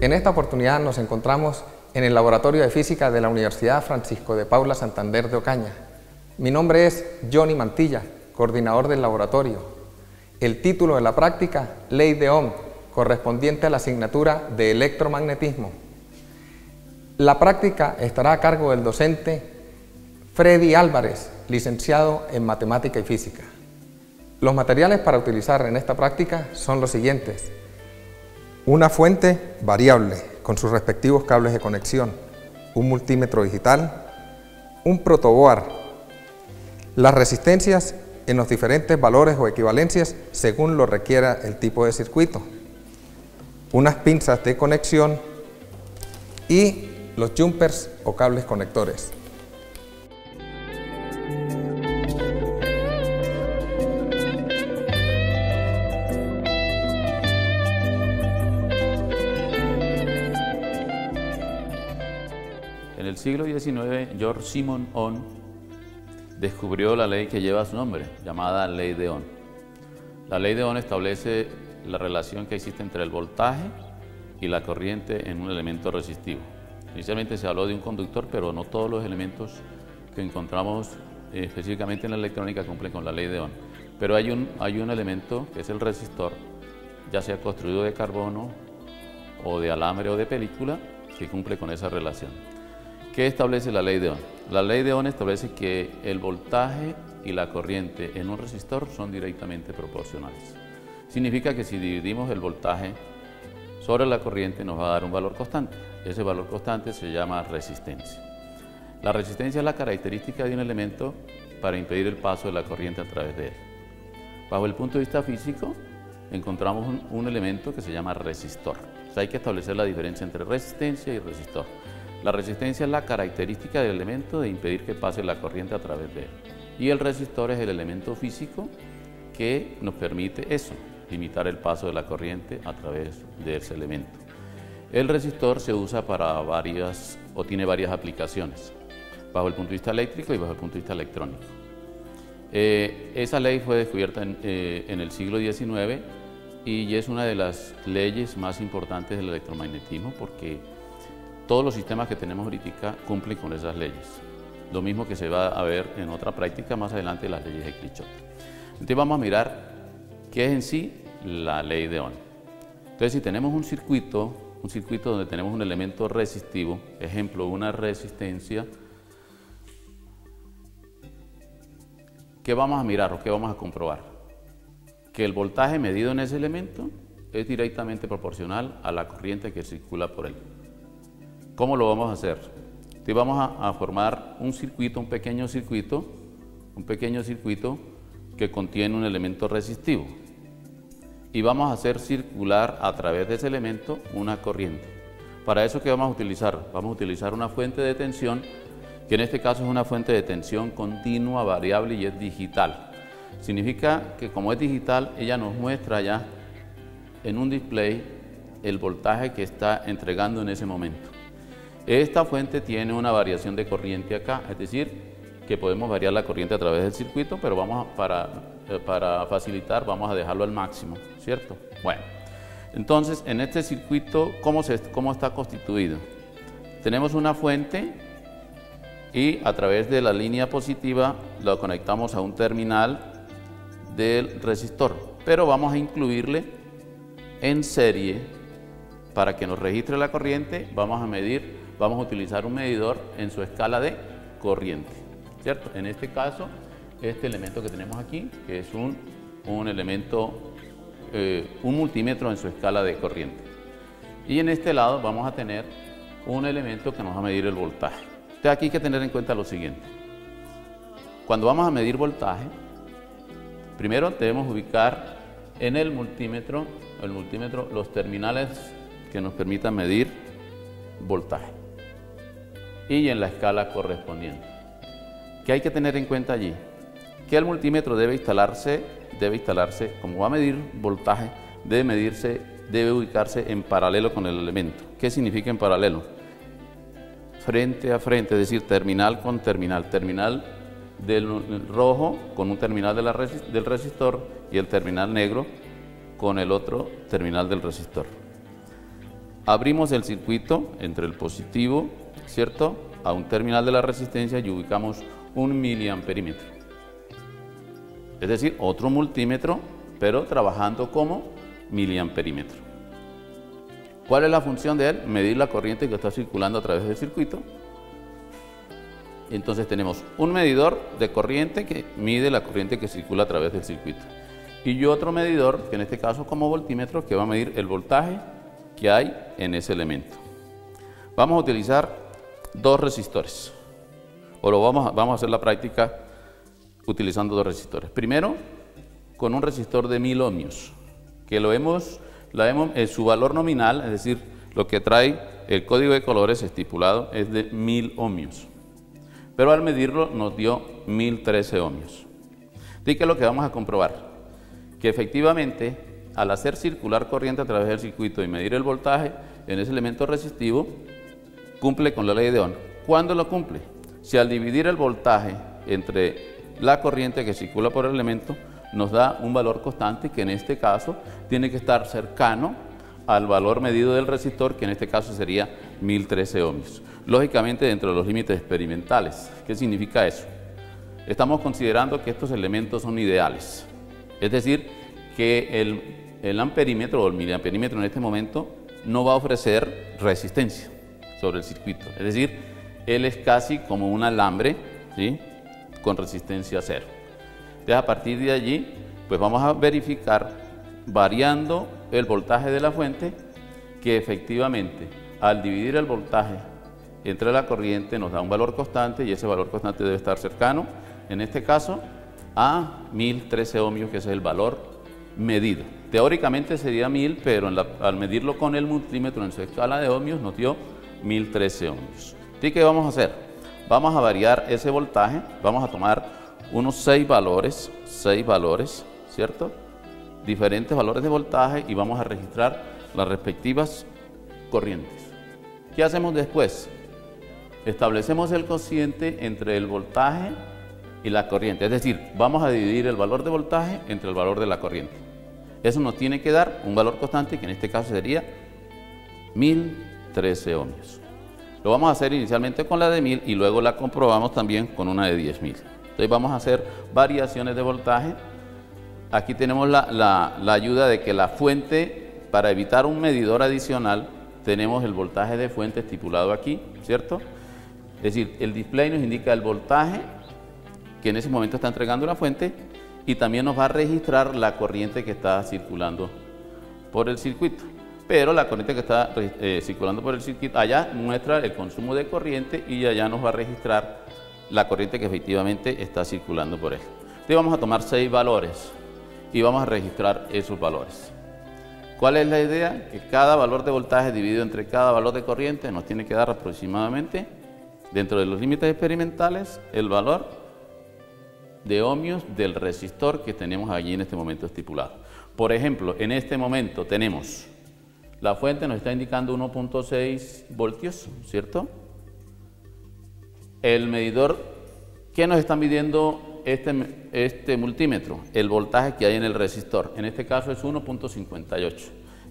En esta oportunidad nos encontramos en el Laboratorio de Física de la Universidad Francisco de Paula Santander de Ocaña. Mi nombre es Johnny Mantilla, coordinador del laboratorio. El título de la práctica, Ley de Ohm, correspondiente a la asignatura de electromagnetismo. La práctica estará a cargo del docente Freddy Álvarez, licenciado en Matemática y Física. Los materiales para utilizar en esta práctica son los siguientes: una fuente variable con sus respectivos cables de conexión, un multímetro digital, un protoboard, las resistencias en los diferentes valores o equivalencias según lo requiera el tipo de circuito, unas pinzas de conexión y los jumpers o cables conectores. En el siglo XIX, George Simon Ohm descubrió la ley que lleva su nombre, llamada Ley de Ohm. La Ley de Ohm establece la relación que existe entre el voltaje y la corriente en un elemento resistivo. Inicialmente se habló de un conductor, pero no todos los elementos que encontramos específicamente en la electrónica cumplen con la Ley de Ohm. Pero hay un elemento que es el resistor, ya sea construido de carbono o de alambre o de película, que cumple con esa relación. ¿Qué establece la Ley de Ohm? La Ley de Ohm establece que el voltaje y la corriente en un resistor son directamente proporcionales. Significa que si dividimos el voltaje sobre la corriente nos va a dar un valor constante. Ese valor constante se llama resistencia. La resistencia es la característica de un elemento para impedir el paso de la corriente a través de él. Bajo el punto de vista físico, encontramos un elemento que se llama resistor. O sea, hay que establecer la diferencia entre resistencia y resistor. La resistencia es la característica del elemento de impedir que pase la corriente a través de él. Y el resistor es el elemento físico que nos permite eso, limitar el paso de la corriente a través de ese elemento. El resistor se usa para tiene varias aplicaciones, bajo el punto de vista eléctrico y bajo el punto de vista electrónico. Esa ley fue descubierta en el siglo XIX y es una de las leyes más importantes del electromagnetismo porque todos los sistemas que tenemos ahorita cumplen con esas leyes. Lo mismo que se va a ver en otra práctica más adelante, las leyes de Kirchhoff. Entonces vamos a mirar qué es en sí la ley de Ohm. Entonces si tenemos un circuito donde tenemos un elemento resistivo, ejemplo, una resistencia, ¿qué vamos a mirar o qué vamos a comprobar? Que el voltaje medido en ese elemento es directamente proporcional a la corriente que circula por él. ¿Cómo lo vamos a hacer? Entonces vamos a formar un pequeño circuito que contiene un elemento resistivo y vamos a hacer circular a través de ese elemento una corriente. Para eso, ¿qué vamos a utilizar? Vamos a utilizar una fuente de tensión, que en este caso es una fuente de tensión continua, variable y es digital. Significa que como es digital, ella nos muestra ya en un display el voltaje que está entregando en ese momento. Esta fuente tiene una variación de corriente acá, es decir, que podemos variar la corriente a través del circuito, pero para facilitar vamos a dejarlo al máximo, ¿cierto? Bueno, entonces en este circuito, ¿cómo está constituido? Tenemos una fuente y a través de la línea positiva lo conectamos a un terminal del resistor, pero vamos a incluirle en serie para que nos registre la corriente. Vamos a utilizar un medidor en su escala de corriente, ¿cierto? En este caso, este elemento que tenemos aquí, que es un multímetro en su escala de corriente. Y en este lado vamos a tener un elemento que nos va a medir el voltaje. Entonces aquí hay que tener en cuenta lo siguiente. Cuando vamos a medir voltaje, primero debemos ubicar en el multímetro los terminales que nos permitan medir voltaje y en la escala correspondiente. ¿Qué hay que tener en cuenta allí? Que el multímetro debe instalarse, como va a medir voltaje, debe ubicarse en paralelo con el elemento. ¿Qué significa en paralelo? Frente a frente, es decir, terminal con terminal. Terminal del rojo con un terminal del resistor y el terminal negro con el otro terminal del resistor. abrimos el circuito entre el positivo, ¿cierto?, a un terminal de la resistencia y ubicamos un miliamperímetro. Es decir, otro multímetro, pero trabajando como miliamperímetro. ¿Cuál es la función de él? Medir la corriente que está circulando a través del circuito. Entonces tenemos un medidor de corriente que mide la corriente que circula a través del circuito. Y otro medidor, que en este caso como voltímetro, que va a medir el voltaje que hay en ese elemento. Vamos a utilizar dos resistores. Vamos a hacer la práctica utilizando dos resistores. Primero, con un resistor de 1000 ohmios, que su valor nominal, es decir, lo que trae el código de colores estipulado, es de 1000 ohmios. Pero al medirlo nos dio 1013 ohmios. ¿Y qué es lo que vamos a comprobar? Que efectivamente, al hacer circular corriente a través del circuito y medir el voltaje en ese elemento resistivo, cumple con la ley de Ohm. ¿Cuándo lo cumple? Si al dividir el voltaje entre la corriente que circula por el elemento, nos da un valor constante que en este caso tiene que estar cercano al valor medido del resistor, que en este caso sería 1013 ohmios. Lógicamente dentro de los límites experimentales. ¿Qué significa eso? Estamos considerando que estos elementos son ideales. Es decir, que el amperímetro o el miliamperímetro en este momento no va a ofrecer resistencia sobre el circuito. Es decir, él es casi como un alambre, ¿sí?, con resistencia cero. Entonces, a partir de allí, pues vamos a verificar, variando el voltaje de la fuente, que efectivamente al dividir el voltaje entre la corriente nos da un valor constante, y ese valor constante debe estar cercano, en este caso, a 1013 ohmios, que es el valor medido. Teóricamente sería 1000, pero al medirlo con el multímetro en su escala de ohmios nos dio 1013 ohmios. ¿Y qué vamos a hacer? Vamos a variar ese voltaje, vamos a tomar unos 6 valores, ¿cierto?, diferentes valores de voltaje, y vamos a registrar las respectivas corrientes. ¿Qué hacemos después? Establecemos el cociente entre el voltaje y la corriente, es decir, vamos a dividir el valor de voltaje entre el valor de la corriente. Eso nos tiene que dar un valor constante, que en este caso sería 1013 ohmios. Lo vamos a hacer inicialmente con la de 1000 y luego la comprobamos también con una de 10.000. Entonces vamos a hacer variaciones de voltaje. Aquí tenemos la ayuda de que la fuente, para evitar un medidor adicional, tenemos el voltaje de fuente estipulado aquí, ¿cierto? Es decir, el display nos indica el voltaje que en ese momento está entregando la fuente, y también nos va a registrar la corriente que está circulando por el circuito. Pero la corriente que está circulando por el circuito, allá muestra el consumo de corriente, y allá nos va a registrar la corriente que efectivamente está circulando por él. Entonces vamos a tomar 6 valores y vamos a registrar esos valores. ¿Cuál es la idea? Que cada valor de voltaje dividido entre cada valor de corriente nos tiene que dar aproximadamente, dentro de los límites experimentales, el valor de ohmios del resistor que tenemos allí en este momento estipulado. Por ejemplo, en este momento tenemos, la fuente nos está indicando 1.6 voltios, ¿cierto? El medidor, ¿qué nos está midiendo este multímetro? El voltaje que hay en el resistor, en este caso es 1.58,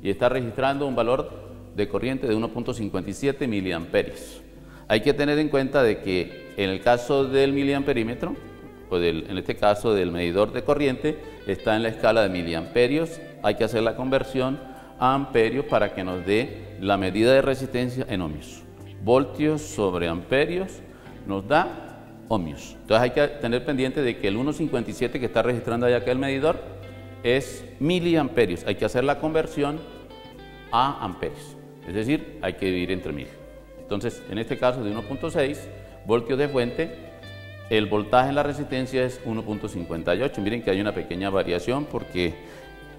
y está registrando un valor de corriente de 1.57 miliamperios. Hay que tener en cuenta de que en el caso del miliamperímetro, o en este caso del medidor de corriente, está en la escala de miliamperios. Hay que hacer la conversión a amperios para que nos dé la medida de resistencia en ohmios. Voltios sobre amperios nos da ohmios. Entonces hay que tener pendiente de que el 1.57 que está registrando allá acá el medidor es miliamperios. Hay que hacer la conversión a amperios, es decir, hay que dividir entre 1000. Entonces, en este caso de 1.6 voltios de fuente, el voltaje en la resistencia es 1.58. Miren que hay una pequeña variación porque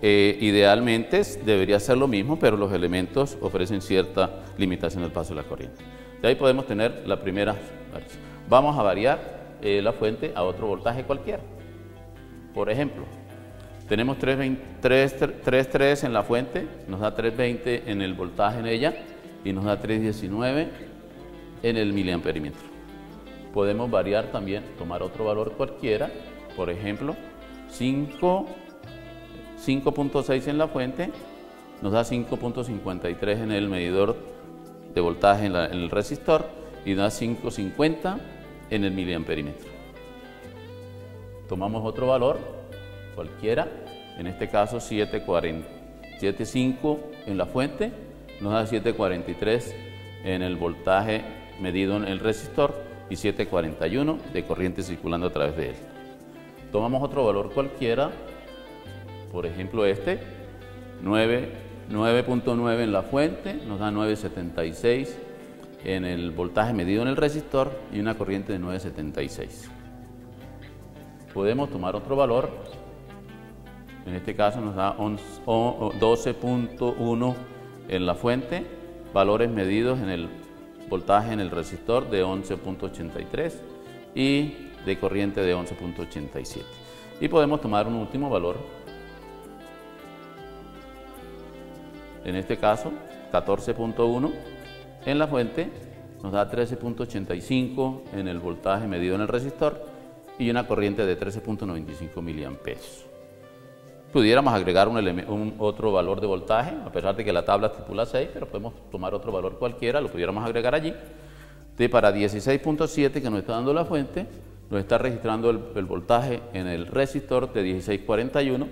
idealmente debería ser lo mismo, pero los elementos ofrecen cierta limitación del paso de la corriente. De ahí podemos tener la primera variación. Vamos a variar la fuente a otro voltaje cualquiera. Por ejemplo, tenemos 3.3 en la fuente, nos da 3.20 en el voltaje en ella y nos da 3.19 en el miliamperímetro. Podemos variar también, tomar otro valor cualquiera, por ejemplo, 5.6 en la fuente nos da 5.53 en el medidor de voltaje en el resistor y nos da 5.50 en el miliamperímetro. Tomamos otro valor, cualquiera, en este caso 7.5 en la fuente, nos da 7.43 en el voltaje medido en el resistor y 7.41 de corriente circulando a través de él. Tomamos otro valor cualquiera, por ejemplo este, 9.9 en la fuente, nos da 9.76 en el voltaje medido en el resistor y una corriente de 9.76. Podemos tomar otro valor, en este caso nos da 12.1 en la fuente, valores medidos en el voltaje en el resistor de 11.83 y de corriente de 11.87. Y podemos tomar un último valor, en este caso 14.1 en la fuente, nos da 13.85 en el voltaje medido en el resistor y una corriente de 13.95 miliamperios. Pudiéramos agregar otro valor de voltaje, a pesar de que la tabla estipula 6, pero podemos tomar otro valor cualquiera, lo pudiéramos agregar allí. Para 16.7 que nos está dando la fuente, nos está registrando el voltaje en el resistor de 16.41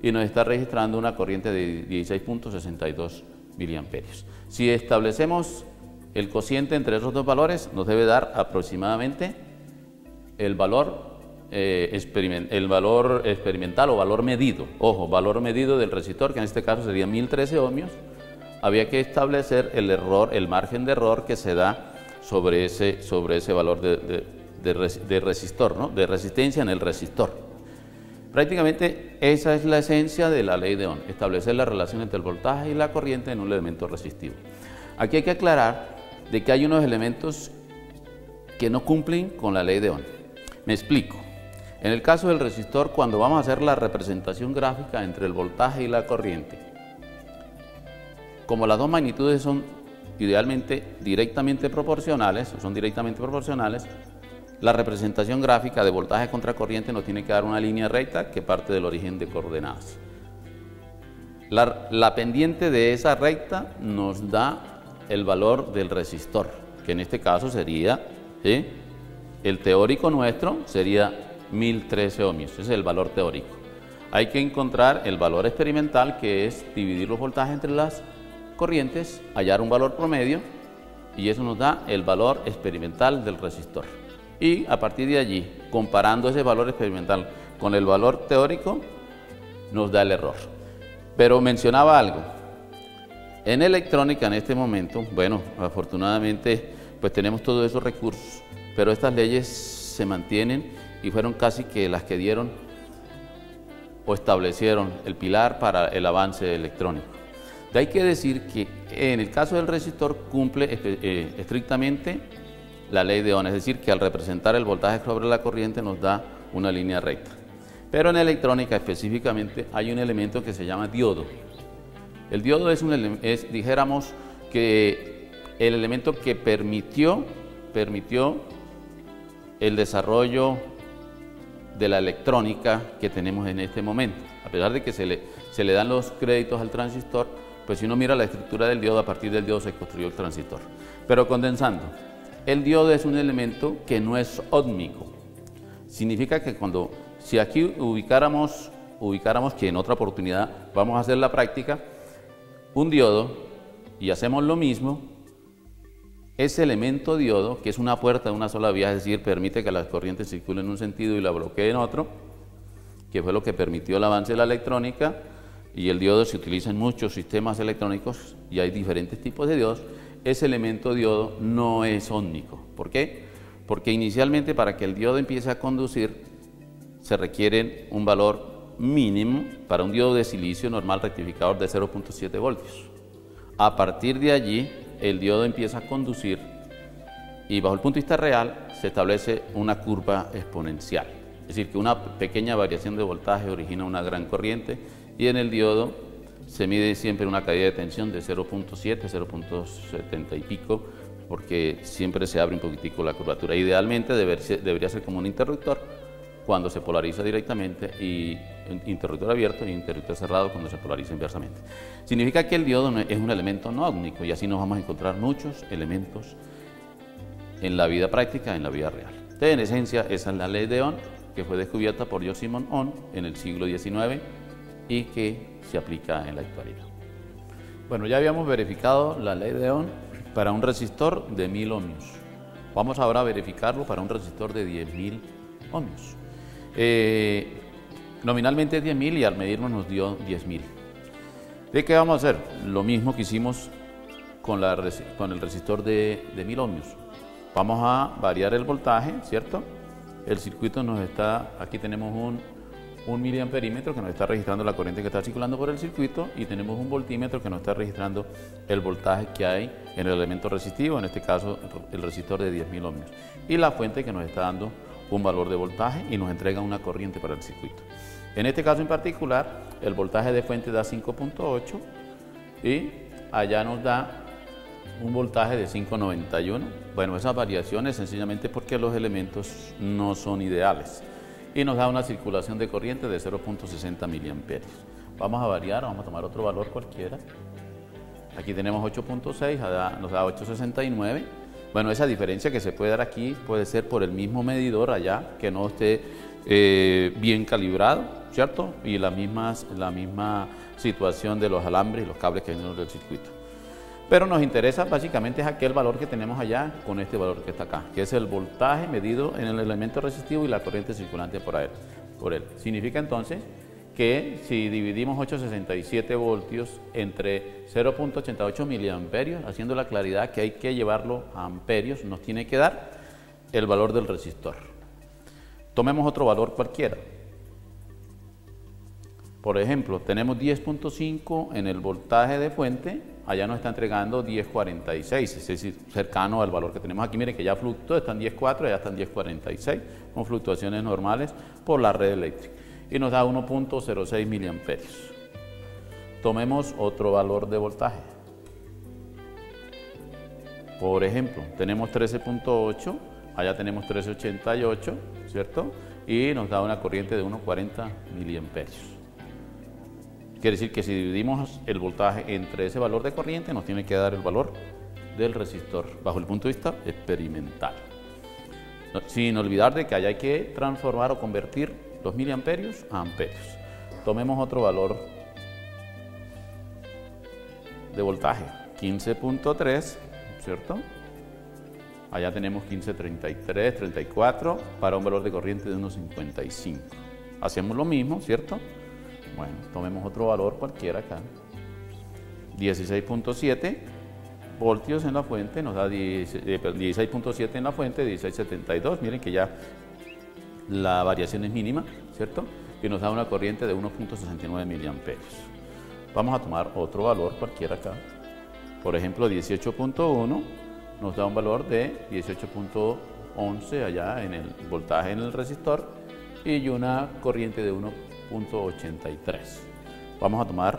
y nos está registrando una corriente de 16.62 miliamperios. Si establecemos el cociente entre esos dos valores, nos debe dar aproximadamente el valor experimental o valor medido. Ojo, valor medido del resistor, que en este caso sería 1013 ohmios. Había que establecer el error, el margen de error que se da sobre ese valor de resistor, ¿no? De resistencia en el resistor. Prácticamente esa es la esencia de la ley de Ohm, establecer la relación entre el voltaje y la corriente en un elemento resistivo. Aquí hay que aclarar de que hay unos elementos que no cumplen con la ley de Ohm. Me explico. En el caso del resistor, cuando vamos a hacer la representación gráfica entre el voltaje y la corriente, como las dos magnitudes son directamente proporcionales, la representación gráfica de voltaje contra corriente nos tiene que dar una línea recta que parte del origen de coordenadas. La pendiente de esa recta nos da el valor del resistor, que en este caso sería, ¿sí?, el teórico nuestro sería 1013 ohmios, ese es el valor teórico. Hay que encontrar el valor experimental, que es dividir los voltajes entre las corrientes, hallar un valor promedio, y eso nos da el valor experimental del resistor. Y a partir de allí, comparando ese valor experimental con el valor teórico, nos da el error. Pero mencionaba algo. En electrónica en este momento, bueno, afortunadamente, pues tenemos todos esos recursos, pero estas leyes se mantienen y fueron casi que las que dieron o establecieron el pilar para el avance electrónico. De ahí que decir que en el caso del resistor cumple estrictamente la ley de Ohm, es decir, que al representar el voltaje sobre la corriente nos da una línea recta. Pero en electrónica específicamente hay un elemento que se llama diodo. El diodo dijéramos que el elemento que permitió el desarrollo de la electrónica que tenemos en este momento. A pesar de que se le dan los créditos al transistor, pues si uno mira la estructura del diodo, a partir del diodo se construyó el transistor. Pero condensando, el diodo es un elemento que no es óhmico. Significa que si aquí ubicáramos que en otra oportunidad vamos a hacer la práctica, un diodo, y hacemos lo mismo, ese elemento diodo, que es una puerta de una sola vía, es decir, permite que las corrientes circulen en un sentido y la bloqueen en otro, que fue lo que permitió el avance de la electrónica, y el diodo se utiliza en muchos sistemas electrónicos y hay diferentes tipos de diodos. Ese elemento diodo no es óhmico. ¿Por qué? Porque inicialmente para que el diodo empiece a conducir se requiere un valor mínimo para un diodo de silicio normal rectificador de 0.7 voltios. A partir de allí el diodo empieza a conducir y bajo el punto de vista real se establece una curva exponencial. Es decir, que una pequeña variación de voltaje origina una gran corriente y en el diodo se mide siempre una caída de tensión de 0.7, 0.70 y pico, porque siempre se abre un poquitico la curvatura. Idealmente debería ser como un interruptor, cuando se polariza directamente y interruptor abierto y interruptor cerrado cuando se polariza inversamente. Significa que el diodo es un elemento no óptico y así nos vamos a encontrar muchos elementos en la vida práctica, en la vida real. Entonces, en esencia, esa es la ley de Ohm, que fue descubierta por George Simon Ohm en el siglo XIX y que se aplica en la actualidad. Bueno, ya habíamos verificado la ley de Ohm para un resistor de 1000 ohmios. Vamos ahora a verificarlo para un resistor de 10.000 ohmios. Nominalmente es 10.000 y al medirnos nos dio 10.000. ¿De qué vamos a hacer? Lo mismo que hicimos con el resistor de 1000 ohmios. Vamos a variar el voltaje, ¿cierto? El circuito nos está, aquí tenemos un miliamperímetro que nos está registrando la corriente que está circulando por el circuito y tenemos un voltímetro que nos está registrando el voltaje que hay en el elemento resistivo, en este caso el resistor de 10.000 ohmios. Y la fuente que nos está dando un valor de voltaje y nos entrega una corriente para el circuito. En este caso en particular, el voltaje de fuente da 5.8 y allá nos da un voltaje de 5.91. Bueno, esas variaciones sencillamente porque los elementos no son ideales y nos da una circulación de corriente de 0.60 miliamperios. Vamos a variar, vamos a tomar otro valor cualquiera. Aquí tenemos 8.6, nos da 8.69. Bueno, esa diferencia que se puede dar aquí puede ser por el mismo medidor allá que no esté bien calibrado, ¿cierto? Y la misma situación de los alambres y los cables que hay en el circuito. Pero nos interesa básicamente es aquel valor que tenemos allá con este valor que está acá, que es el voltaje medido en el elemento resistivo y la corriente circulante por él. Significa entonces que si dividimos 867 voltios entre 0.88 miliamperios, haciendo la claridad que hay que llevarlo a amperios, nos tiene que dar el valor del resistor. Tomemos otro valor cualquiera. Por ejemplo, tenemos 10.5 en el voltaje de fuente, allá nos está entregando 10.46, es decir, cercano al valor que tenemos aquí. Miren que ya fluctúa, están 10.4, allá están 10.46, con fluctuaciones normales por la red eléctrica. Y nos da 1.06 miliamperios. Tomemos otro valor de voltaje. Por ejemplo, tenemos 13.8, allá tenemos 13.88, ¿cierto? Y nos da una corriente de 1.40 miliamperios. Quiere decir que si dividimos el voltaje entre ese valor de corriente, nos tiene que dar el valor del resistor, bajo el punto de vista experimental. Sin olvidar de que allá hay que transformar o convertir los miliamperios a amperios. Tomemos otro valor de voltaje, 15.3, ¿cierto? Allá tenemos 15.33, 34, para un valor de corriente de 1.55. Hacemos lo mismo, ¿cierto? Bueno, tomemos otro valor cualquiera acá. 16.7 voltios en la fuente, nos da 16.7 en la fuente, 16.72. Miren que ya la variación es mínima, ¿cierto? Y nos da una corriente de 1.69 miliamperios. Vamos a tomar otro valor cualquiera acá. Por ejemplo, 18.1 nos da un valor de 18.11 allá en el voltaje en el resistor y una corriente de 1.83. Vamos a tomar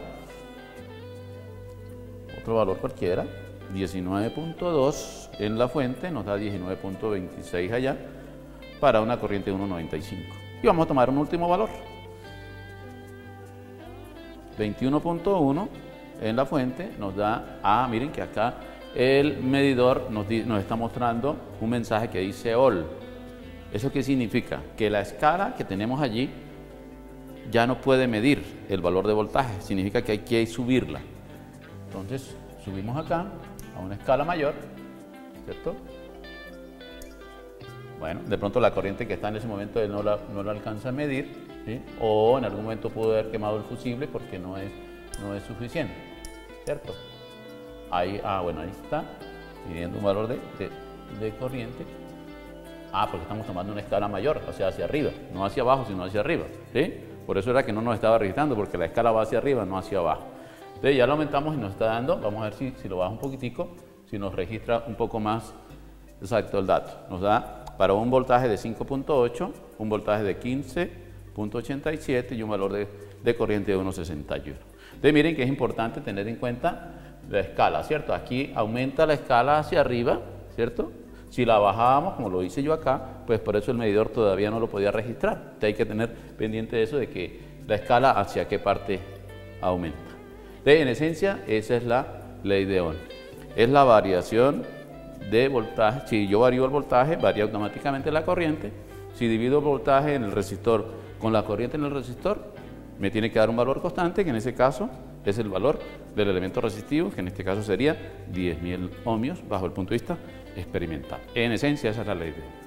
otro valor cualquiera, 19.2 en la fuente, nos da 19.26 allá, para una corriente de 1.95. Y vamos a tomar un último valor, 21.1 en la fuente, nos da, miren que acá el medidor nos está mostrando un mensaje que dice OL. ¿Eso qué significa? Que la escala que tenemos allí ya no puede medir el valor de voltaje, significa que hay que subirla. Entonces subimos acá a una escala mayor, ¿cierto? Bueno, de pronto la corriente que está en ese momento él no la alcanza a medir, ¿sí? O en algún momento pudo haber quemado el fusible porque no es suficiente, ¿cierto? Ahí, bueno, ahí está, midiendo un valor de corriente. Porque estamos tomando una escala mayor, o sea, hacia arriba, no hacia abajo, sino hacia arriba, ¿sí? Por eso era que no nos estaba registrando, porque la escala va hacia arriba, no hacia abajo. Entonces ya lo aumentamos y nos está dando, vamos a ver si lo baja un poquitico, si nos registra un poco más exacto el dato. Nos da para un voltaje de 5.8, un voltaje de 15.87 y un valor de corriente de 1.61. Entonces miren que es importante tener en cuenta la escala, ¿cierto? Aquí aumenta la escala hacia arriba, ¿cierto? Si la bajábamos, como lo hice yo acá, pues por eso el medidor todavía no lo podía registrar. Entonces hay que tener pendiente de eso, de que la escala hacia qué parte aumenta. Entonces, en esencia, esa es la ley de Ohm. Es la variación de voltaje. Si yo varío el voltaje, varía automáticamente la corriente. Si divido el voltaje en el resistor con la corriente en el resistor, me tiene que dar un valor constante, que en ese caso es el valor del elemento resistivo, que en este caso sería 10.000 ohmios bajo el punto de vista experimental. En esencia, esa es la ley de Ohm.